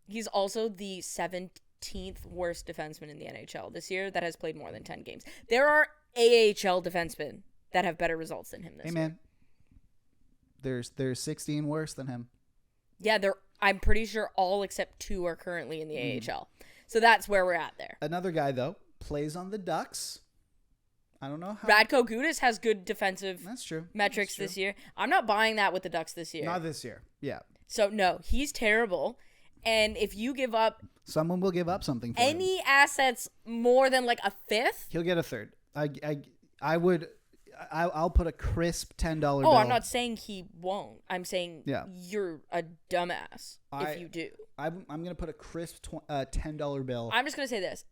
He's also the 17th worst defenseman in the NHL this year that has played more than 10 games. There are AHL defensemen that have better results than him this year. Hey man, there's 16 worse than him. Yeah, I'm pretty sure all except 2 are currently in the AHL. So that's where we're at there. Another guy though plays on the Ducks. I don't know how. Radko Gudas has good defensive metrics this year. I'm not buying that with the Ducks this year. Not this year. Yeah. So no, he's terrible. And if you give up, someone will give up something for any him. Assets more than like a fifth, he'll get a third. I'll put a crisp $10 bill. Oh, I'm not saying he won't. I'm saying you're a dumbass if you do. I'm going to put a crisp $10 bill. I'm just going to say this.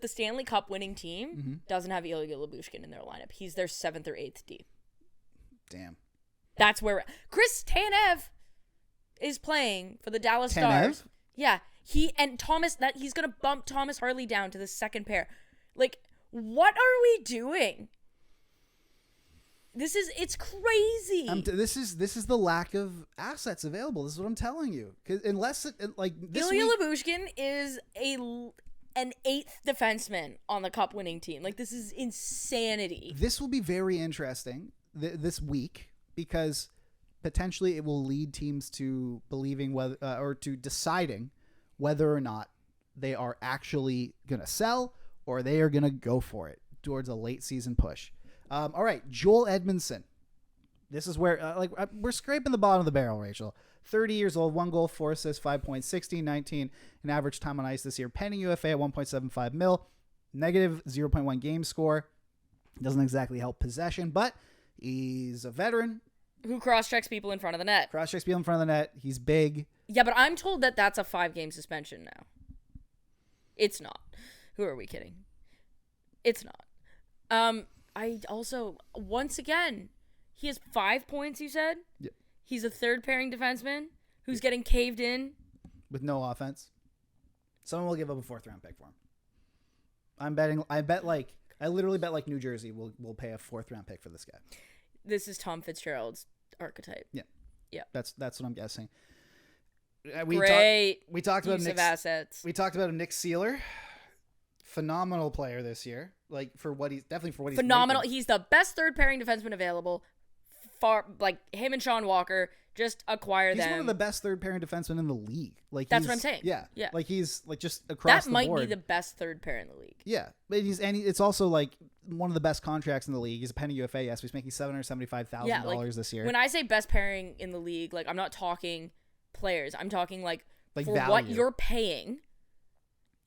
The Stanley Cup winning team doesn't have Ilya Lyubushkin in their lineup. He's their 7th or 8th D. Damn. That's where Chris Tanev is playing for the Dallas Stars. Yeah. He's going to bump Thomas Harley down to the second pair. Like, what are we doing? It's crazy. This is the lack of assets available. This is what I'm telling you. Because unless Ilya Lyubushkin is an 8th defenseman on the cup winning team. Like, this is insanity. This will be very interesting this week because potentially it will lead teams to believing whether or to deciding whether or not they are actually going to sell or they are going to go for it towards a late season push. All right, Joel Edmondson. This is where we're scraping the bottom of the barrel, Rachel. 30 years old, 1 goal, 4 assists, 5 points, 16, 19 in average time on ice this year. Pending UFA at 1.75 mil, negative 0.1 game score. Doesn't exactly help possession, but he's a veteran. Who cross-checks people in front of the net. Cross-checks people in front of the net. He's big. Yeah, but I'm told that that's a 5-game suspension now. It's not. Who are we kidding? It's not. I also, once again, he has 5 points, you said? Yep. He's a third-pairing defenseman who's getting caved in. With no offense. Someone will give up a 4th-round pick for him. I literally bet like New Jersey will pay a 4th-round pick for this guy. This is Tom Fitzgerald's archetype. Yeah. Yeah. That's what I'm guessing. Great. We talked about use of assets. We talked about Nick Seeler. Phenomenal player this year. Like for what he's phenomenal. making. He's the best third pairing defenseman available. Him and Sean Walker, just acquire them. He's one of the best third pairing defensemen in the league. Like that's what I'm saying. Yeah. Yeah. Like he's like just across the board. That might be the best third pair in the league. Yeah. But it's also like one of the best contracts in the league. He's a pending UFA. Yes, he's making $775,000 this year. When I say best pairing in the league, like I'm not talking players. I'm talking like for value. What you're paying.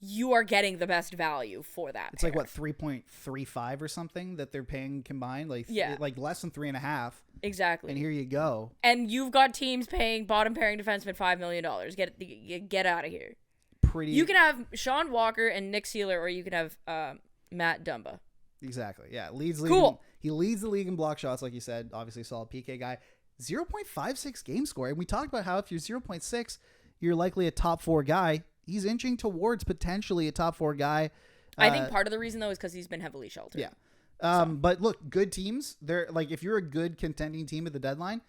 You are getting the best value for that. It's pair. Like what 3.35 or something that they're paying combined. Like like less than 3.5. Exactly. And here you go. And you've got teams paying bottom pairing defensemen $5 million. Get out of here. You can have Sean Walker and Nick Seeler, or you can have Matt Dumba. Exactly. Yeah. Leads league. Cool. He leads the league in block shots, like you said. Obviously, solid PK guy. 0.56 game score. And we talked about how if you're 0.6, you're likely a top 4 guy. He's inching towards potentially a top 4 guy. I think part of the reason though is because he's been heavily sheltered. Yeah. But look, good teams. They're like if you're a good contending team at the deadline,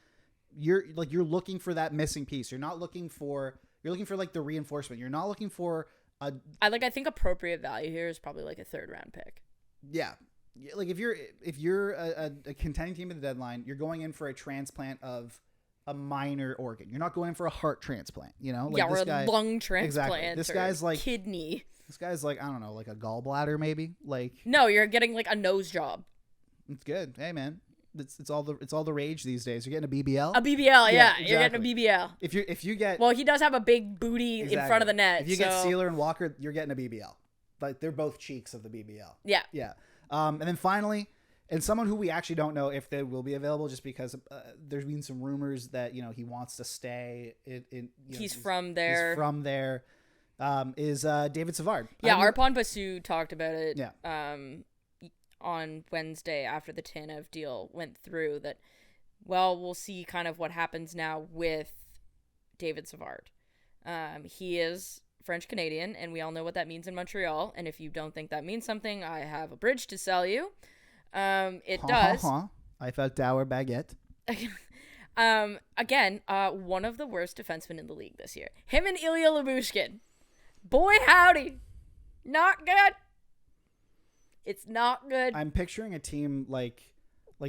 you're looking for that missing piece. You're looking for like the reinforcement. You're not looking for a. I think appropriate value here is probably like a 3rd round pick. Yeah. Like if you're a contending team at the deadline, you're going in for a transplant of a minor organ. You're not going for a heart transplant, you know? Like yeah, or this a guy, lung transplant. exactly. This or guy's like kidney. This guy's like, I don't know, like a gallbladder maybe. Like, No, you're getting like a nose job. it's good. Hey man, it's all the rage these days. You're getting a BBL. A BBL, yeah. exactly. You're getting a BBL. If you get Well, he does have a big booty in front of the net. If you get Sealer and Walker, you're getting a BBL. Like they're both cheeks of the BBL. Yeah. Yeah. And then finally, and someone who we actually don't know if they will be available, just because there's been some rumors that he wants to stay. He's from there. He's from there. Is David Savard? Yeah, Arpon Basu talked about it. Yeah. On Wednesday after the Tanev deal went through that. Well, we'll see kind of what happens now with David Savard. He is French Canadian, and we all know what that means in Montreal. And if you don't think that means something, I have a bridge to sell you. It does. Eiffel Tower baguette. Again, one of the worst defensemen in the league this year. Him and Ilya Lyubushkin. Boy, howdy. Not good. It's not good. I'm picturing a team like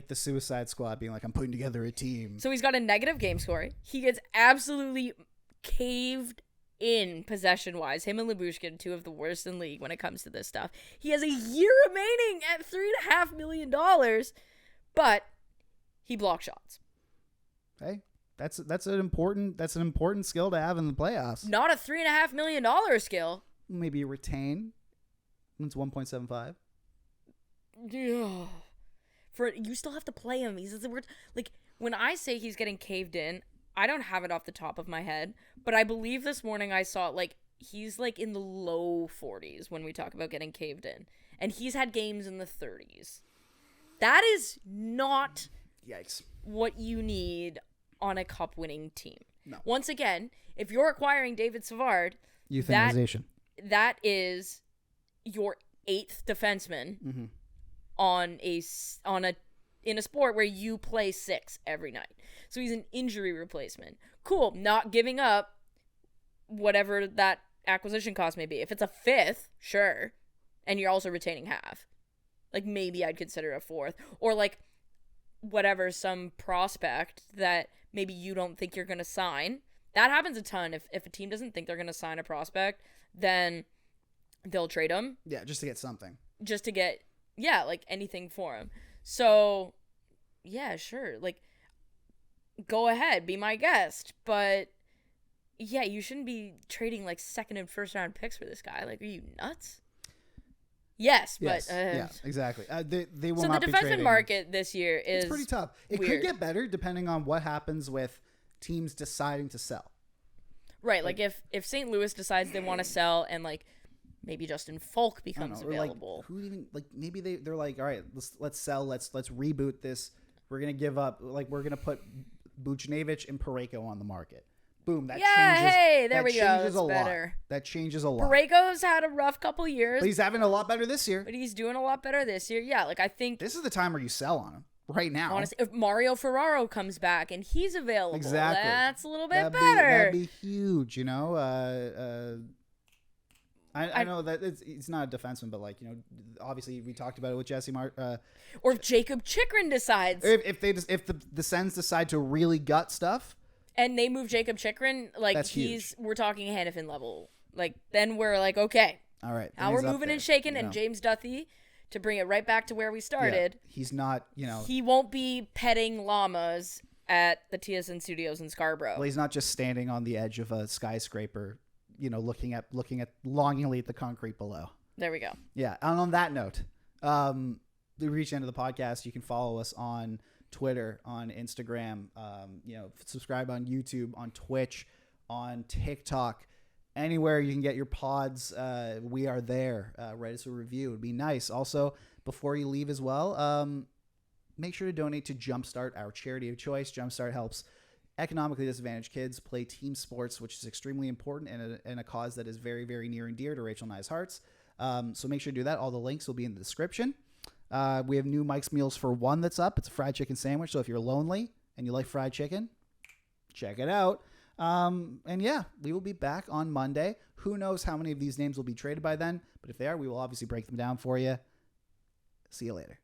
the Suicide Squad being like, I'm putting together a team. So he's got a negative game score. He gets absolutely caved in possession-wise. Him and Lyubushkin, two of the worst in the league when it comes to this stuff. He has a year remaining at $3.5 million, but he blocks shots. Hey, that's an important skill to have in the playoffs. Not a $3.5 million skill. Maybe retain. It's 1.75. Yeah. You still have to play him. He's the word. Like when I say he's getting caved in, I don't have it off the top of my head, but I believe this morning I saw like he's like in the low 40s when we talk about getting caved in, and he's had games in the 30s. That is not yikes what you need on a cup-winning team. No. Once again, if you're acquiring David Savard, euthanization. That is your 8th defenseman mm-hmm. in a sport where you play 6 every night. So he's an injury replacement. Cool, not giving up whatever that acquisition cost may be. If it's a 5th, sure, and you're also retaining half. Like maybe I'd consider a 4th, or like whatever, some prospect that maybe you don't think you're going to sign. That happens a ton. If a team doesn't think they're going to sign a prospect, then they'll trade him. Yeah, just to get something. Just to get, yeah, like anything for him. So, yeah, sure. Like, go ahead, be my guest. But, yeah, you shouldn't be trading, like, 2nd and 1st round picks for this guy. Like, are you nuts? Yes, but... yeah, exactly. They will so not the be defenseman trading. market this year is It's pretty tough. It weird. could get better depending on what happens with teams deciding to sell. Right, like if St. Louis decides they want to sell and, like, maybe Justin Falk becomes available. Like, who even, like, maybe they're like, all right, let's sell, let's reboot this. We're going to give up, like, we're going to put Buchnevich and Parayko on the market. Boom, that changes. Hey, there we go. That's That's better. That changes a lot. Parayko's had a rough couple years. But he's having a lot better this year. But he's doing a lot better this year. Yeah, like I think this is the time where you sell on him right now. Honestly, if Mario Ferraro comes back and he's available, exactly. That's a little bit that'd better. That'd be huge, you know. I know that it's not a defenseman, but like, you know, obviously we talked about it with Jesse or if Jacob Chikrin decides, if the Sens decide to really gut stuff. And they move Jacob Chikrin, like that's huge. We're talking Hannafin level. Like then we're like, okay, all right, now we're moving and shaking, you know. And James Duthie, to bring it right back to where we started. Yeah, he's not, you know, he won't be petting llamas at the TSN Studios in Scarborough. Well, he's not just standing on the edge of a skyscraper, you know, looking at longingly at the concrete below. There we go. Yeah, and on that note, we reached the end of the podcast. You can follow us on Twitter, on Instagram, you know, subscribe on YouTube, on Twitch, on TikTok, anywhere you can get your pods. We are there. Write us a review. It'd be nice. Also, before you leave as well, make sure to donate to Jumpstart, our charity of choice. Jumpstart helps economically disadvantaged kids play team sports, which is extremely important and a cause that is very, very near and dear to Rachel and I's hearts. So make sure to do that. All the links will be in the description. We have new Mike's Meals for One that's up. It's a fried chicken sandwich. So if you're lonely and you like fried chicken, check it out. And yeah, we will be back on Monday. Who knows how many of these names will be traded by then? But if they are, we will obviously break them down for you. See you later.